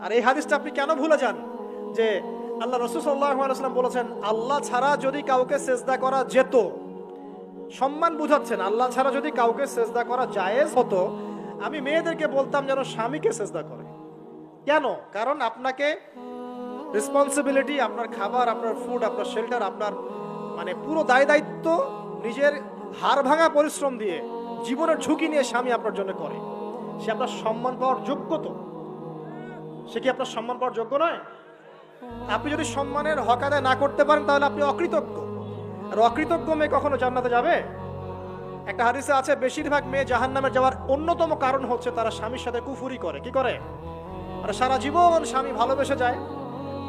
আর এই হাদিসটা আপনি কেন ভুলে যান যে আল্লাহ রাসূল সাল্লাল্লাহু আলাইহি ওয়াসাল্লাম বলেছেন আল্লাহ ছাড়া যদি কাউকে সেজদা করা যেত, সম্মান বুঝাচ্ছেন, আল্লাহ ছাড়া যদি কাউকে সেজদা করা জায়েজ হতো আমি মেয়েদেরকে বলতাম যেন স্বামীকে সেজদা করে। কেন? কারণ আপনাকে রেসপন্সিবিলিটি, আপনার খাবার, আপনার ফুড, আপনার শেল্টার, আপনার মানে পুরো দায় দায়িত্ব নিজের হাড় ভাঙা পরিশ্রম দিয়ে জীবনের ঝুঁকি নিয়ে স্বামী আপনার জন্য করে। সে আপনার সম্মান পাওয়ার যোগ্য তো? সে কি আপনার সম্মান পাওয়ার যোগ্য নয়? আপনি যদি সম্মানের হক আদায় না করতে পারেন তাহলে আপনি অকৃতজ্ঞ। আর অকৃতজ্ঞ মেয়ে কখনো জান্নাতে যাবে? একটা হাদিসে আছে বেশিরভাগ মেয়ে জাহান্নামে যাওয়ার অন্যতম কারণ হচ্ছে তারা স্বামীর সাথে কুফুরি করে। কি করে? আর সারা জীবন স্বামী ভালোবেসে যায়,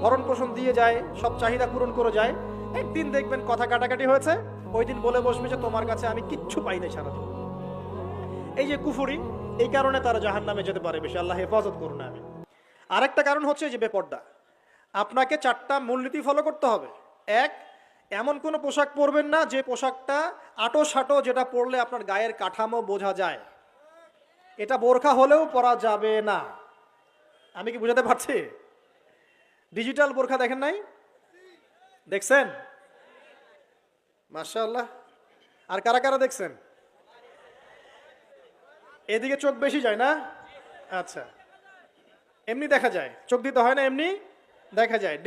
ভরণ পোষণ দিয়ে যায়, সব চাহিদা পূরণ করে যায়, একদিন দেখবেন কথা কাটাকাটি হয়েছে, ওই দিন বলে বসবে যে তোমার কাছে আমি কিচ্ছু পাই নাই সারাদিন। এই যে কুফুরি, এই কারণে তারা জাহান্নামে যেতে পারে বেশি। আল্লাহ হেফাজত করুন। আমি আরেকটা কারণ হচ্ছে যে বেপর্দা। আপনাকে 4টা মূলনীতি ফলো করতে হবে। এক, এমন কোনো পোশাক পরবেন না যে পোশাকটা আটো সাটো, যেটা পরলে আপনার গায়ের কাঠামো বোঝা যায়। এটা বোরখা হলেও পরা যাবে না। আমি কি বুঝাতে পারছি? ডিজিটাল বোরখা দেখেন নাই? দেখছেন? মাশাআল্লাহ। আর কারা কারা দেখছেন? এদিকে চোখ বেশি যায় না? আচ্ছা, এমনি দেখা যায়, চোখ দিতে হয় না, এমনি দেখা যায়।